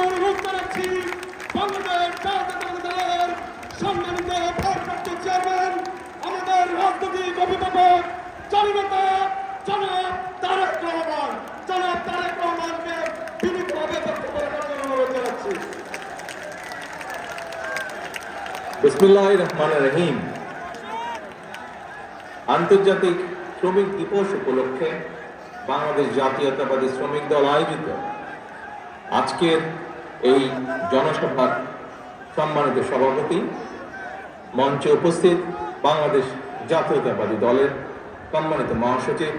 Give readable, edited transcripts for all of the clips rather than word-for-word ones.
অনুরোধ জানাচ্ছি বাংলাদেশ জাতীয়তাবাদী দলের সম্মানিত ভারপ্রাপ্ত চেয়ারম্যান, আমাদের রাজনৈতিক অভিভাবক, জননেতা জনাব তারেক রহমানকে বিনীতভাবে বক্তব্য রাখার জন্য অনুরোধ জানাচ্ছি। বিসমিল্লাহির রহমানির রহিম। আন্তর্জাতিক শ্রমিক দিবস উপলক্ষে বাংলাদেশ জাতীয়তাবাদী শ্রমিক দল আয়োজিত আজকের এই জনসভার সম্মানিত সভাপতি, মঞ্চে উপস্থিত বাংলাদেশ জাতীয়তাবাদী দলের সম্মানিত মহাসচিব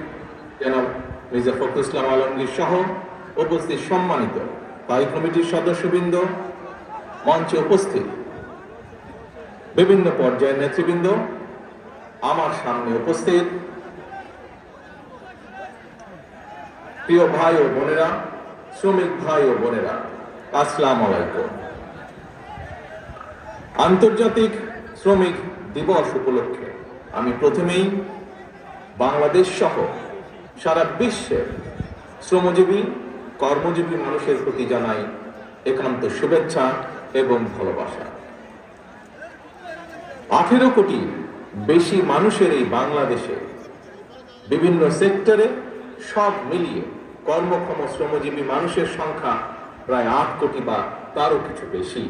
জনাব মির্জা ফখরুল ইসলাম আলমগীর সহ উপস্থিত সম্মানিত স্থায়ী কমিটির সদস্যবৃন্দ, মঞ্চে উপস্থিত বিভিন্ন পর্যায়ের নেতৃবৃন্দ, আমার সামনে উপস্থিত প্রিয় ভাই ও বোনেরা, শ্রমিক ভাই ও বোনেরা, আসসালামু আলাইকুম। আন্তর্জাতিক শ্রমিক দিবস উপলক্ষে আমি প্রথমেই বাংলাদেশ সহ সারা বিশ্বের শ্রমজীবী কর্মজীবী মানুষের প্রতি জানাই একান্ত শুভেচ্ছা এবং ভালোবাসা। 18 কোটি বেশি মানুষের এই বাংলাদেশে বিভিন্ন সেক্টরে সব মিলিয়ে কর্মক্ষম শ্রমজীবী মানুষের সংখ্যা প্রায় 8 কোটি বা তারও কিছু বেশি।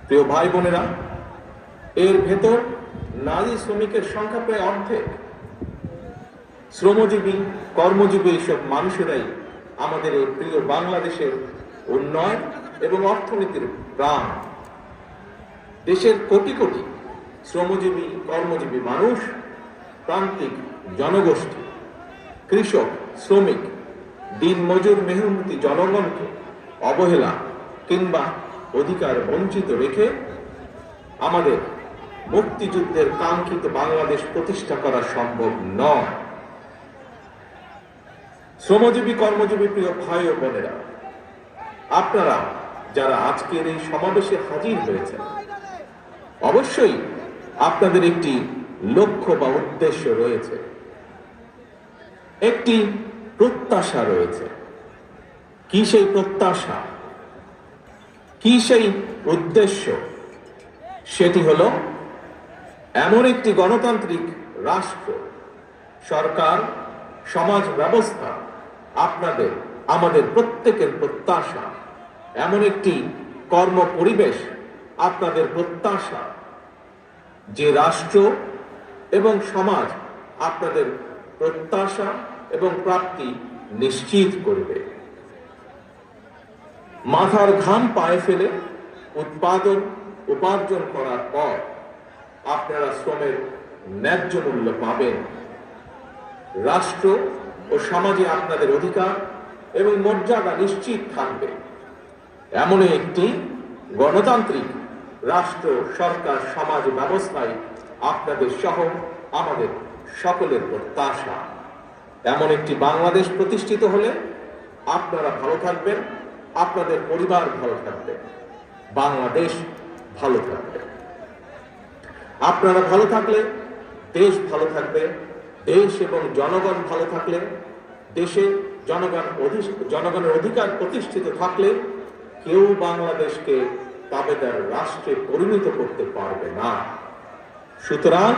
প্রিয় ভাই বোনেরা, এর ভেতর নারী শ্রমিকের সংখ্যা প্রায় অর্ধেক। শ্রমজীবী কর্মজীবী এইসব মানুষেরাই আমাদের এই প্রিয় বাংলাদেশের উন্নয়ন এবং অর্থনীতির প্রাণ। দেশের কোটি কোটি শ্রমজীবী কর্মজীবী মানুষ, প্রান্তিক জনগোষ্ঠী, কৃষক, শ্রমিক, দিনমজুর মেহনতি জনগণকে অবহেলা কিংবা অধিকার বঞ্চিত রেখে আমাদের মুক্তিযুদ্ধের কাঙ্ক্ষিত বাংলাদেশ প্রতিষ্ঠা করা সম্ভব নয়। শ্রমজীবী কর্মজীবী প্রিয় ভাই ও বোনেরা, আপনারা যারা আজকের এই সমাবেশে হাজির হয়েছেন, অবশ্যই আপনাদের একটি লক্ষ্য বা উদ্দেশ্য রয়েছে, একটি প্রত্যাশা রয়েছে। কি সেই প্রত্যাশা, কি সেই উদ্দেশ্য? সেটি হলো এমন একটি গণতান্ত্রিক রাষ্ট্র, সরকার, সমাজ ব্যবস্থা, আপনাদের আমাদের প্রত্যেকের প্রত্যাশা, এমন একটি কর্ম পরিবেশ আপনাদের প্রত্যাশা, যে রাষ্ট্র এবং সমাজ আপনাদের প্রত্যাশা এবং প্রাপ্তি নিশ্চিত করবে। মাথার ঘাম পায়ে ফেলে উপার্জন করার পর আপনারা শ্রমের ন্যায্য মূল্য পাবেন। রাষ্ট্র ও সমাজে আপনাদের অধিকার এবং মর্যাদা নিশ্চিত থাকবে। এমন একটি গণতান্ত্রিক রাষ্ট্র, সরকার, সমাজ ব্যবস্থায় আপনাদের সহ আমাদের সকলের প্রত্যাশা। এমন একটি বাংলাদেশ প্রতিষ্ঠিত হলে আপনারা ভালো থাকবেন, আপনাদের পরিবার ভালো থাকবে, বাংলাদেশ ভালো থাকবে। আপনারা ভালো থাকলে দেশ ভালো থাকবে। দেশ এবং জনগণ ভালো থাকলে, দেশে জনগণের অধিকার প্রতিষ্ঠিত থাকলে কেউ বাংলাদেশকে তাবেদার রাষ্ট্রে পরিণত করতে পারবে না। সুতরাং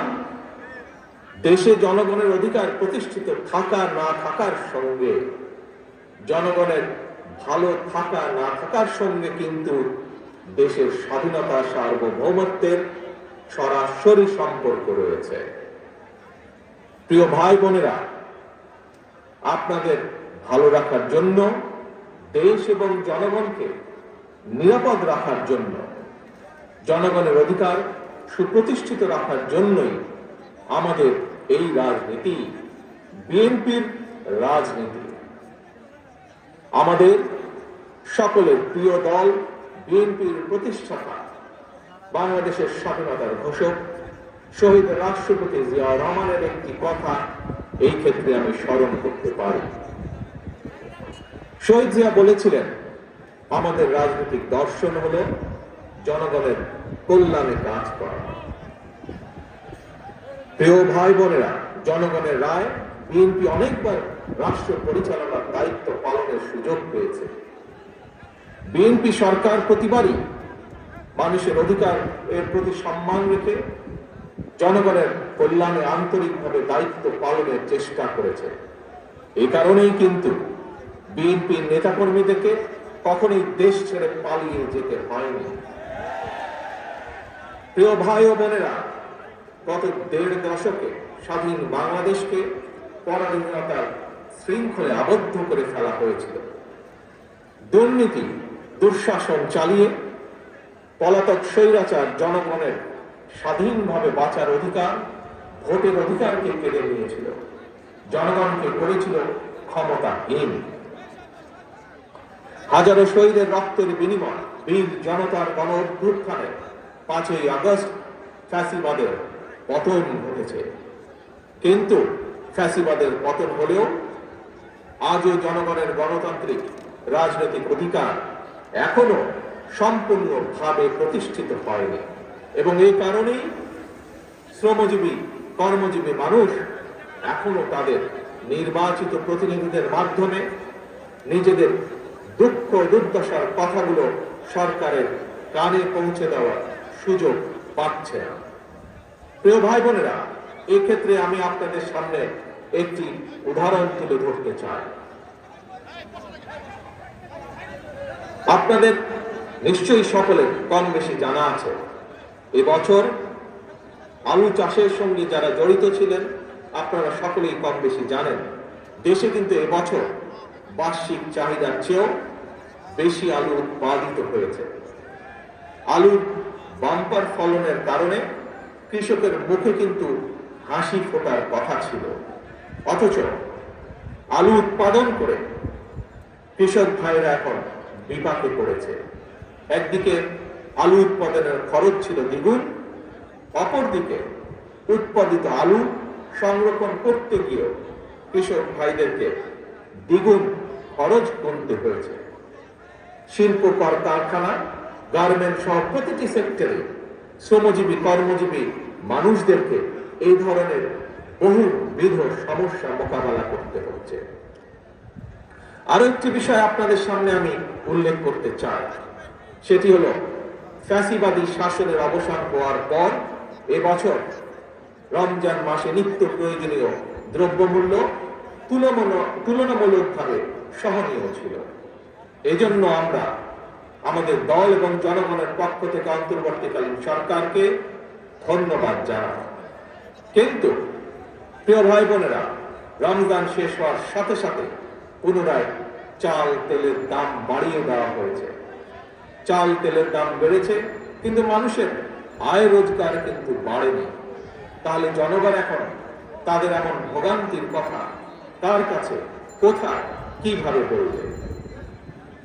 দেশে জনগণের অধিকার প্রতিষ্ঠিত থাকা না থাকার সঙ্গে, জনগণের ভালো থাকা না থাকার সঙ্গে কিন্তু দেশের স্বাধীনতা, সার্বভৌমত্বের সরাসরি সম্পর্ক রয়েছে। প্রিয় ভাই বোনেরা, আপনাদের ভালো রাখার জন্য, দেশ এবং জনগণকে নিরাপদ রাখার জন্য, জনগণের অধিকার সুপ্রতিষ্ঠিত রাখার জন্যই আমাদের এই রাজনীতি, বিএনপির রাজনীতি। আমাদের সকলের প্রিয় দল বিএনপির প্রতিষ্ঠাতা, বাংলাদেশের স্বাধীনতার ঘোষক শহীদ রাষ্ট্রপতি জিয়াউর রহমানের একটি কথা এই ক্ষেত্রে আমি স্মরণ করতে পারি। শহীদ জিয়া বলেছিলেন, আমাদের রাজনৈতিক দর্শন হলো জনগণের কল্যাণে কাজ করা। প্রিয় ভাই বোনেরা, জনগণের রায় বিএনপি অনেকবার রাষ্ট্র পরিচালনার দায়িত্ব পালনের সুযোগ পেয়েছে। বিএনপি সরকার প্রতিবারই মানুষের অধিকার এর প্রতি সম্মান রেখে জনগণের কল্যাণে আন্তরিকভাবে দায়িত্ব পালনের চেষ্টা করেছে। এই কারণেই কিন্তু বিএনপির নেতাকর্মীদেরকে কখনোই দেশ ছেড়ে পালিয়ে যেতে হয়নি। প্রিয় ভাই ও বোনেরা, গত 1.5 দশকে স্বাধীন বাংলাদেশকে পরাধীনতার শৃঙ্খলে আবদ্ধ করে ফেলা হয়েছিল। দুর্নীতি, দুঃশাসন চালিয়ে পলাতক স্বৈরাচার জনগণের স্বাধীনভাবে বাঁচার অধিকার, ভোটের অধিকারকে কেড়ে নিয়েছিল, জনগণকে করেছিল ক্ষমতাহীন। হাজারো শহীদের রক্তের বিনিময়, বীর জনতার গণ অভ্যুত্থানে 5ই আগস্ট ফ্যাসিবাদের পতন ঘটেছে। কিন্তু ফ্যাসিবাদের পতন হলেও আজও জনগণের গণতান্ত্রিক রাজনৈতিক অধিকার এখনো সম্পূর্ণভাবে প্রতিষ্ঠিত হয়নি, এবং এই কারণেই শ্রমজীবী, কর্মজীবী মানুষ এখনো তাদের নির্বাচিত প্রতিনিধিদের মাধ্যমে নিজেদের দুঃখ দুর্দশার কথাগুলো সরকারের কানে পৌঁছে দেওয়ার সুযোগ পাচ্ছে না। প্রিয় ভাই বোনেরা, এক্ষেত্রে আমি আপনাদের সামনে একটি উদাহরণ তুলে ধরতে চাই। আপনাদের নিশ্চয়ই সকলের কম বেশি জানা আছে, এবছর আলু চাষের সঙ্গে যারা জড়িত ছিলেন আপনারা সকলেই কম বেশি জানেন, দেশে কিন্তু এবছর বার্ষিক চাহিদার চেয়েও বেশি আলু উৎপাদিত হয়েছে। আলুর বাম্পার ফলনের কারণে কৃষকের মুখে কিন্তু হাসি ফোটার কথা ছিল, অথচ আলু উৎপাদন করে কৃষক ভাইরা এখন বিপাকে পড়েছে। একদিকে আলু উৎপাদনের খরচ ছিল দ্বিগুণ, অপরদিকে উৎপাদিত আলু সংরক্ষণ করতে গিয়ে কৃষক ভাইদেরকে দ্বিগুণ খরচ গুনতে হয়েছে। শিল্প কারখানা, গার্মেন্ট সহ প্রতিটি সেক্টরে শ্রমজীবী, কর্মজীবী মানুষদেরকে এই ধরনের বহুবিধ সমস্যা মোকাবেলা করতে হচ্ছে। আরো একটি বিষয় আপনাদের সামনে আমি উল্লেখ করতে চাই, সেটি হলো ফ্যাসিবাদী শাসনের অবসান হওয়ার পর এবছর রমজান মাসে নিত্য প্রয়োজনীয় দ্রব্যমূল্য তুলনামূলকভাবে সহনীয় ছিল। এজন্য আমরা আমাদের দল এবং জনগণের পক্ষ থেকে অন্তর্বর্তীকালীন সরকারকে ধন্যবাদ জানাই। কিন্তু প্রিয় ভাই বোনেরা, রমজান শেষ হওয়ার সাথে সাথে পুনরায় চাল তেলের দাম বাড়িয়ে দেওয়া হয়েছে। চাল তেলের দাম বেড়েছে, কিন্তু মানুষের আয় রোজগার কিন্তু বাড়েনি। তাহলে জনগণ এখন তাদের এমন ভোগান্তির কথা তার কাছে কোথায়, কিভাবে বলবে?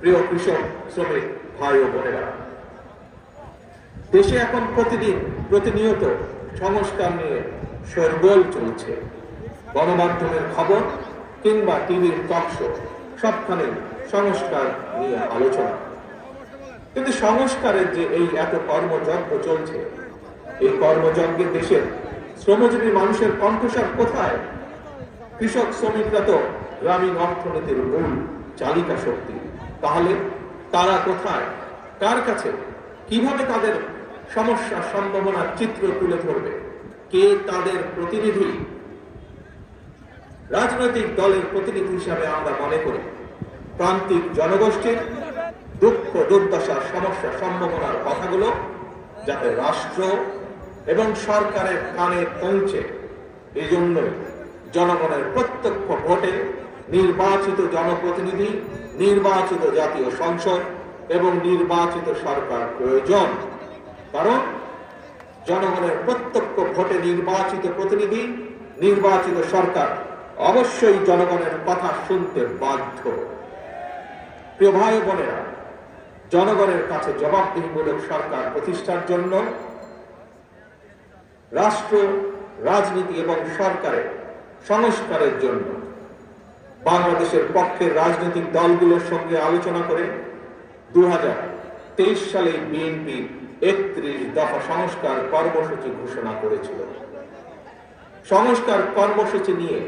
প্রিয় কৃষক, শ্রমিক ভাই ও বোনেরা, দেশে এখন প্রতিনিয়ত সংস্কার নিয়ে শোরগোল চলছে। গণমাধ্যমের খবর কিংবা টিভির টক শো সবখানে সংস্কার নিয়ে আলোচনা। কিন্তু সংস্কারের যে এই এত কর্মযজ্ঞ চলছে, এই কর্মযজ্ঞে দেশের শ্রমজীবী মানুষের কণ্ঠস্বর কোথায়? কৃষক শ্রমিকরা তো গ্রামীণ অর্থনীতির মূল চালিকা শক্তি। তাহলে তারা কোথায়, কার কাছে, কিভাবে তাদের সমস্যা সম্ভাবনার চিত্র তুলে ধরবে? কে তাদের প্রতিনিধি? রাজনৈতিক দলের প্রতিনিধি হিসাবে আমরা মনে করি প্রান্তিক জনগোষ্ঠীর দুঃখ দুর্দশার সমস্যা সম্ভাবনার কথাগুলো যাতে রাষ্ট্র এবং সরকারের কানে পৌঁছে, এই জন্য জনগণের প্রত্যক্ষ ভোটে নির্বাচিত জনপ্রতিনিধি, নির্বাচিত জাতীয় সংসদ এবং নির্বাচিত সরকার প্রয়োজন। কারণ জনগণের প্রত্যক্ষ ভোটে নির্বাচিত প্রতিনিধি, নির্বাচিত সরকার অবশ্যই জনগণের কথা শুনতে বাধ্য। প্রিয় ভাই বোনেরা, জনগণের কাছে জবাবদিহিমূলক সরকার প্রতিষ্ঠার জন্য রাষ্ট্র, রাজনীতি এবং সরকারের সংস্কারের জন্য বাংলাদেশের পক্ষের রাজনৈতিক দলগুলোর সঙ্গে আলোচনা করে 2023 সালে বিএনপি 31 দফা সংস্কার কর্মসূচি ঘোষণা করেছিল। সংস্কার কর্মসূচি নিয়ে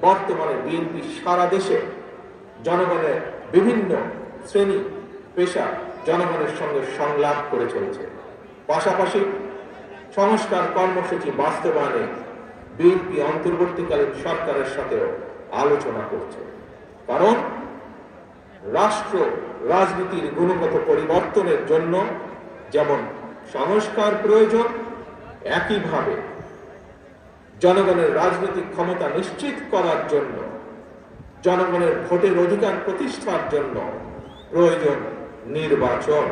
বর্তমানে বিএনপি সারা দেশে জনগণের বিভিন্ন শ্রেণী পেশা জনগণের সঙ্গে সংলাপ করে চলেছে। পাশাপাশি সংস্কার কর্মসূচি বাস্তবায়নে বিএনপি অন্তর্বর্তীকালীন সরকারের সাথেও আলোচনা করছে। কারণ রাষ্ট্র রাজনীতির গুণগত পরিবর্তনের জন্য যেমন সংস্কার প্রয়োজন, একইভাবে জনগণের রাজনৈতিক ক্ষমতা নিশ্চিত করার জন্য, জনগণের ভোটের অধিকার প্রতিষ্ঠার জন্য প্রয়োজন নির্বাচন।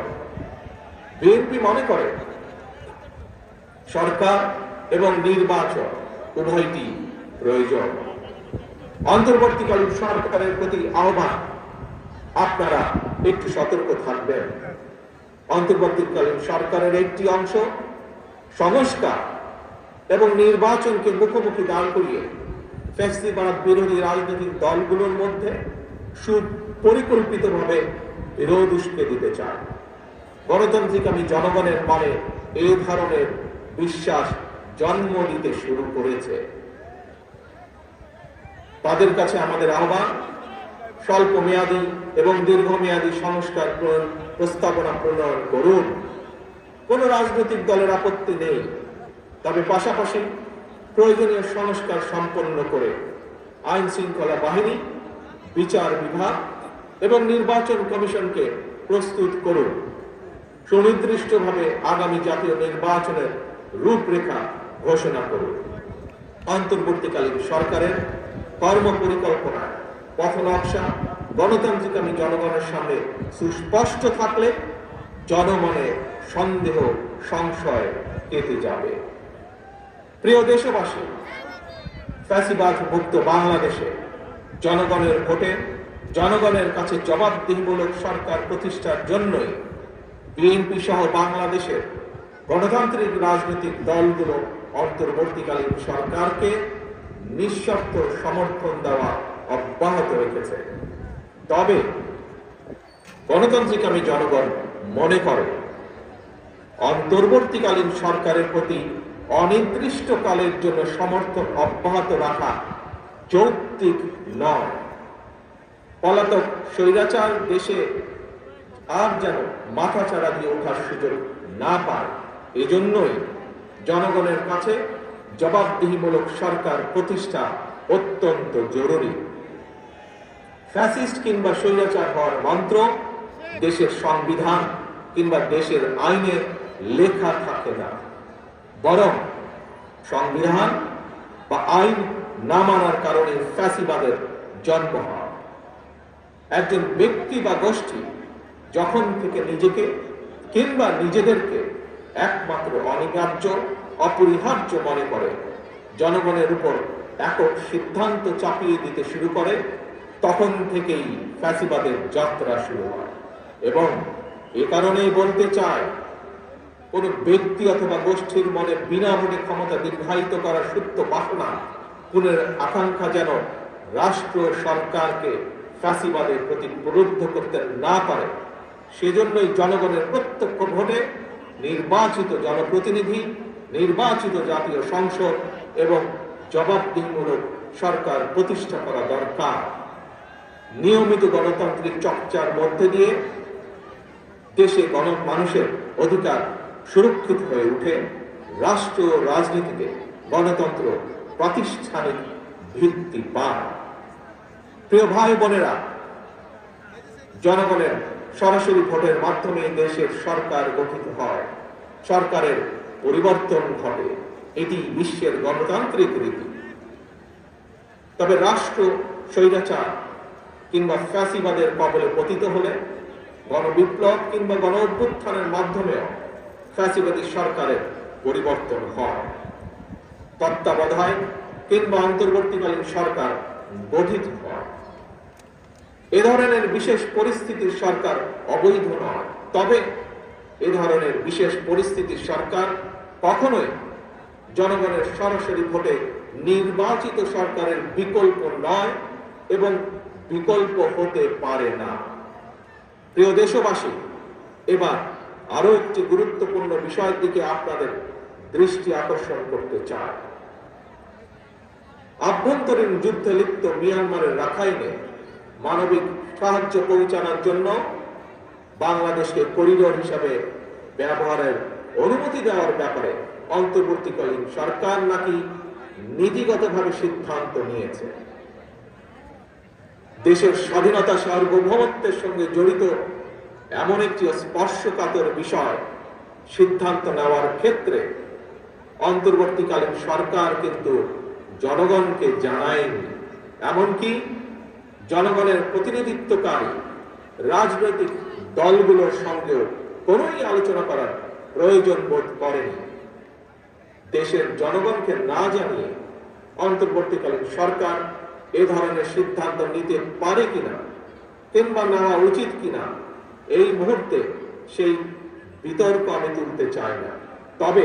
বিএনপি মনে করে সরকার এবং নির্বাচন উভয়টি প্রয়োজন। অন্তর্বর্তীকালীন সরকারের প্রতি আহ্বান, আপনারা একটু সতর্ক থাকবেন। অন্তর্বর্তীকালীন সরকারের একটি অংশ সংস্কার এবং নির্বাচনকে মুখোমুখি দাঁড় করিয়ে ফ্যাসিবাদ বিরোধী রাজনৈতিক দলগুলোর মধ্যে সুপরিকল্পিতভাবে বিরোধ উস্কে দিতে চায়। গণতান্ত্রিকামী জনগণের মনে এই ধরনের বিশ্বাস জন্ম দিতে শুরু করেছে। তাদের কাছে আমাদের আহ্বান, স্বল্প মেয়াদী এবং দীর্ঘমেয়াদী সংস্কার প্রস্তাবনা প্রণয়ন করুন। কোন রাজনৈতিক দলের আপত্তি নেই, তবে পাশাপাশি প্রয়োজনীয় সংস্কার সম্পন্ন করে আইন শৃঙ্খলা বাহিনী, বিচার বিভাগ এবং নির্বাচন কমিশনকে প্রস্তুত করুন। সুনির্দিষ্টভাবে আগামী জাতীয় নির্বাচনের রূপরেখা ঘোষণা করুন। অন্তর্বর্তীকালীন সরকারের কর্মপরিকল্পনা পথনকশা গণতান্ত্রিকামী জনগণের সামনে সুস্পষ্ট থাকলে জনমনে সন্দেহ সংশয় কেটে যাবে। প্রিয় দেশবাসী, ফ্যাসিবাদ মুক্ত বাংলাদেশে জনগণের ভোটে জনগণের কাছে জবাবদিহিমূলক সরকার প্রতিষ্ঠার জন্যই বিএনপি সহ বাংলাদেশের গণতান্ত্রিক রাজনৈতিক দলগুলো অন্তর্বর্তীকালীন সরকারকে নিঃশর্ত সমর্থন দেওয়া অব্যাহত রেখেছে। তবে গণতান্ত্রিকামী জনগণ মনে করে অন্তর্বর্তীকালীন সরকারের প্রতি অনির্দিষ্টকালের জন্য সমর্থন অব্যাহত রাখা যৌক্তিক নয়। পলাতক স্বৈরাচার দেশে আর যেন মাথাচাড়া দিয়ে ওঠার সুযোগ না পায়, এজন্যই জনগণের কাছে জবাবদিহিমূলক সরকার প্রতিষ্ঠা অত্যন্ত জরুরি। ফ্যাসিস্ট কিংবা স্বৈরাচার হওয়ার মন্ত্র দেশের সংবিধান কিংবা দেশের আইনে লেখা থাকে না, বরং সংবিধান বা আইন না মানার কারণে ফ্যাসিবাদের জন্ম হয়। একজন ব্যক্তি বা গোষ্ঠী যখন থেকে নিজেকে কিংবা নিজেদেরকে একমাত্র অনিবার্য অপরিহার্য মনে করে, জনগণের উপর একক সিদ্ধান্ত চাপিয়ে দিতে শুরু করে, তখন থেকেই ফ্যাসিবাদের যাত্রা শুরু হয়। এবং এ কারণেই বলতে চায়, কোন ব্যক্তি অথবা গোষ্ঠীর মনে বিনা ভোটে ক্ষমতা দীর্ঘায়িত করার সুপ্ত বাসনা, পুনের আকাঙ্ক্ষা যেন রাষ্ট্র সরকারকে ফ্যাসিবাদের প্রতি প্রলুব্ধ করতে না পারে, সেজন্যই জনগণের প্রত্যক্ষ ভোটে নির্বাচিত জনপ্রতিনিধি, নির্বাচিত জাতীয় সংসদ এবং জবাবদিহিমূলক সরকার প্রতিষ্ঠা করা দরকার। নিয়মিত গণতান্ত্রিক চর্চার মধ্যে দিয়ে দেশে মানুষের অধিকার সুরক্ষিত হয়ে উঠে, রাষ্ট্র রাজনীতিতে গণতন্ত্র প্রাতিষ্ঠানিক ভিত্তি পায়। প্রিয় ভাই বোনেরা, জনগণের সরাসরি ভোটের মাধ্যমে দেশের সরকার গঠিত হয়, সরকারের পরিবর্তন ঘটে, এটি বিশ্বের গণতান্ত্রিক রীতি। তবে রাষ্ট্র স্বৈরাচার কিংবা ফ্যাসিবাদের কবলে পতিত হলে গণবিপ্লব কিংবা গণ অভ্যুত্থানের মাধ্যমেও ফ্যাসিবাদী সরকারের পরিবর্তন হয়। তত্ত্বাবধায়ক কিংবা অন্তর্বর্তীকালীন সরকার গঠিত হয়। এ ধরনের বিশেষ পরিস্থিতির সরকার অবৈধ নয়, তবে এ ধরনের বিশেষ পরিস্থিতির সরকার কখনোই জনগণের সরাসরি ভোটে নির্বাচিত সরকারের বিকল্প নয় এবং বিকল্প হতে পারে না। প্রিয় দেশবাসী, এবার আরো একটি গুরুত্বপূর্ণ বিষয়ের দিকে আপনাদের দৃষ্টি আকর্ষণ করতে চাই। আভ্যন্তরীণ যুদ্ধে লিপ্ত মিয়ানমারের রাখাইনে মানবিক সাহায্য পৌঁছানোর জন্য বাংলাদেশকে করিডোর হিসাবে ব্যবহারের অনুমতি দেওয়ার ব্যাপারে অন্তর্বর্তীকালীন সরকার নাকি নীতিগতভাবে সিদ্ধান্ত নিয়েছে। দেশের স্বাধীনতা সার্বভৌমত্বের সঙ্গে জড়িত এমন একটি স্পর্শকাতর বিষয় সিদ্ধান্ত নেওয়ার ক্ষেত্রে অন্তর্বর্তীকালীন সরকার কিন্তু জনগণকে জানায়নি, এমনকি জনগণের প্রতিনিধিত্বকারী রাজনৈতিক দলগুলোর সঙ্গেও কোনোই আলোচনা করার প্রয়োজন বোধ করেনি। দেশের জনগণকে না জানিয়ে অন্তর্বর্তীকালীন সরকার এ ধরনের সিদ্ধান্ত নিতে পারে কিনা কিংবা নেওয়া উচিত কিনা এই মুহূর্তে সেই বিতর্ক আমি তুলতে চাই না। তবে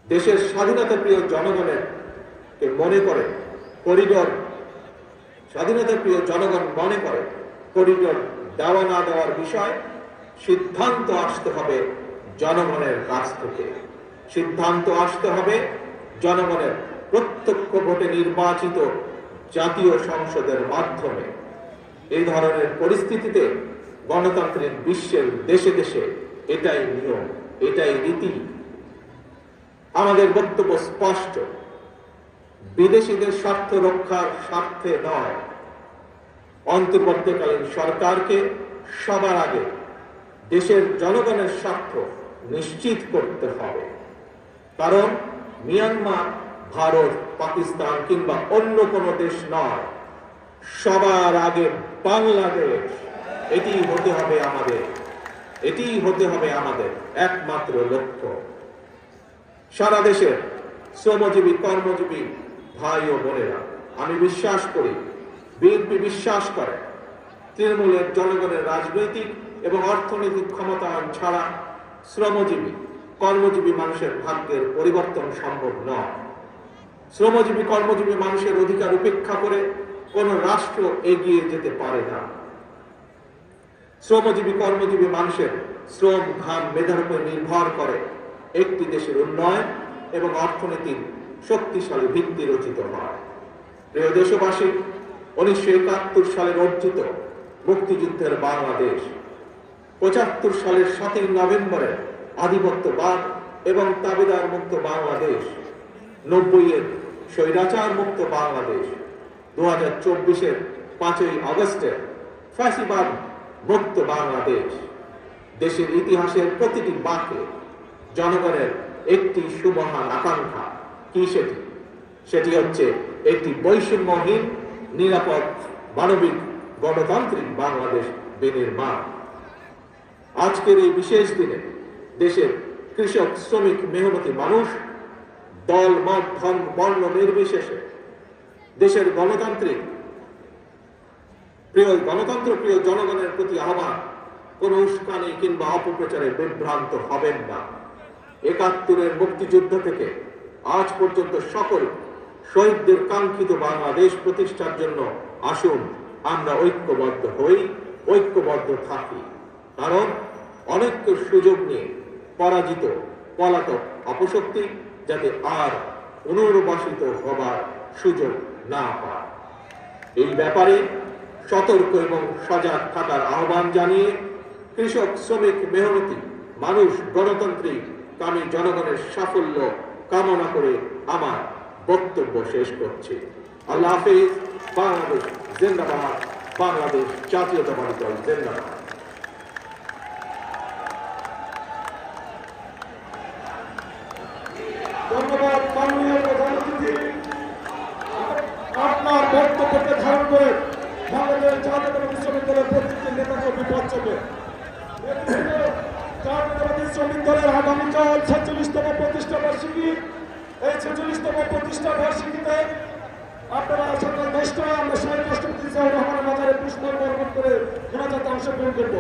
দেশের স্বাধীনতা প্রিয় জনগণের কে মনে করে করিডোর, স্বাধীনতা প্রিয় জনগণ মনে করে করিডোর দেওয়া না দেওয়ার বিষয় সিদ্ধান্ত আসতে হবে জনগণের কাছ থেকে। সিদ্ধান্ত আসতে হবে জনগণের প্রত্যক্ষ ভোটে নির্বাচিত জাতীয় সংসদের মাধ্যমে। এই ধরনের পরিস্থিতিতে গণতান্ত্রিক বিশ্বের দেশে দেশে এটাই নিয়ম, এটাই রীতি। আমাদের বক্তব্য স্পষ্ট, বিদেশিদের স্বার্থ রক্ষার স্বার্থে নয়, অন্তর্বর্তীকালীন সরকারকে সবার আগে দেশের জনগণের স্বার্থ নিশ্চিত করতে হবে। কারণ মিয়ানমার, ভারত, পাকিস্তান কিংবা অন্য কোনো দেশ নয়, সবার আগে বাংলাদেশ। এটিই হতে হবে আমাদের, এটিই হতে হবে আমাদের একমাত্র লক্ষ্য। সারা দেশের শ্রমজীবী, কর্মজীবী ভাই ও বোনেরা, আমি বিশ্বাস করি, বিএনপি বিশ্বাস করে, তৃণমূলের জনগণের রাজনৈতিক এবং অর্থনৈতিক ক্ষমতায়ন ছাড়া শ্রমজীবী, কর্মজীবী মানুষের ভাগ্যের পরিবর্তন সম্ভব নয়। শ্রমজীবী, কর্মজীবী মানুষের অধিকার উপেক্ষা করে কোন রাষ্ট্র এগিয়ে যেতে পারে না। শ্রমজীবী, কর্মজীবী মানুষের শ্রম, ঘাম, মেধার উপর নির্ভর করে একটি দেশের উন্নয়ন এবং অর্থনীতির শক্তিশালী ভিত্তি রচিত হয়। প্রিয় দেশবাসী, 1971 সালের অর্জিত মুক্তিযুদ্ধের বাংলাদেশ, 75 সালের 7ই নভেম্বরের আধিপত্যবাদ এবং তাবেদার মুক্ত বাংলাদেশ, 90-এর স্বৈরাচার মুক্ত বাংলাদেশ, 2024-এর 5ই আগস্টের ফ্যাসিবাদ মুক্ত বাংলাদেশ। দেশের ইতিহাসের প্রতিটি বাঁকে জনগণের একটি সুমহান আকাঙ্ক্ষা। কি সেটি? সেটি হচ্ছে একটি বৈষম্যহীন, নিরাপদ, মানবিক, গণতান্ত্রিক বাংলাদেশ বিনির্মাণ। আজকের এই বিশেষ দিনে দেশের কৃষক, শ্রমিক, মেহনতি মানুষ দল, মত, ধর্ম, বর্ণ নির্বিশেষে দেশের গণতন্ত্র প্রিয় জনগণের প্রতি আহ্বান, কোন উস্কানি কিংবা অপপ্রচারে বিভ্রান্ত হবেন না। 71-এর মুক্তিযুদ্ধ থেকে আজ পর্যন্ত সকল শহীদদের কাঙ্ক্ষিত বাংলাদেশ প্রতিষ্ঠার জন্য আসুন আমরা ঐক্যবদ্ধ হই, ঐক্যবদ্ধ থাকি। কারণ অনৈক্য সুযোগ নিয়ে পরাজিত পলাতক অপশক্তি যাতে আর পুনর্বাসিত হবার সুযোগ না পায়, এই ব্যাপারে সতর্ক এবং সজাগ থাকার আহ্বান জানিয়ে কৃষক, শ্রমিক, মেহনতি মানুষ, গণতান্ত্রিক কামী জনগণের সাফল্য কামনা করে আমার বক্তব্য শেষ করছি। আল্লাহ হাফেজ। বাংলাদেশ জিন্দাবাদ। বাংলাদেশ জাতীয়তাবাদী দল জিন্দাবাদ। ধন্যবাদ মাননীয় প্রধান অতিথি। আপনার বক্তব্যকে ধারণ করে বাংলাদেশ জাতীয়তাবাদী শ্রমিক দলের প্রত্যেকটি নেতাকে বিপদ চলবে। জাতীয়তাবাদী শ্রমিক দলের আগামীকাল 46তম প্রতিষ্ঠা বার্ষিকী। এই 46তম প্রতিষ্ঠা বার্ষিকীতে আপনারা সকাল 10টায় আমরা শহীদ রাষ্ট্রপতি জিয়াউর রহমানের মাজারে পুষ্পার্ঘ অর্পণ করে মোনাজাতে অংশগ্রহণ করব।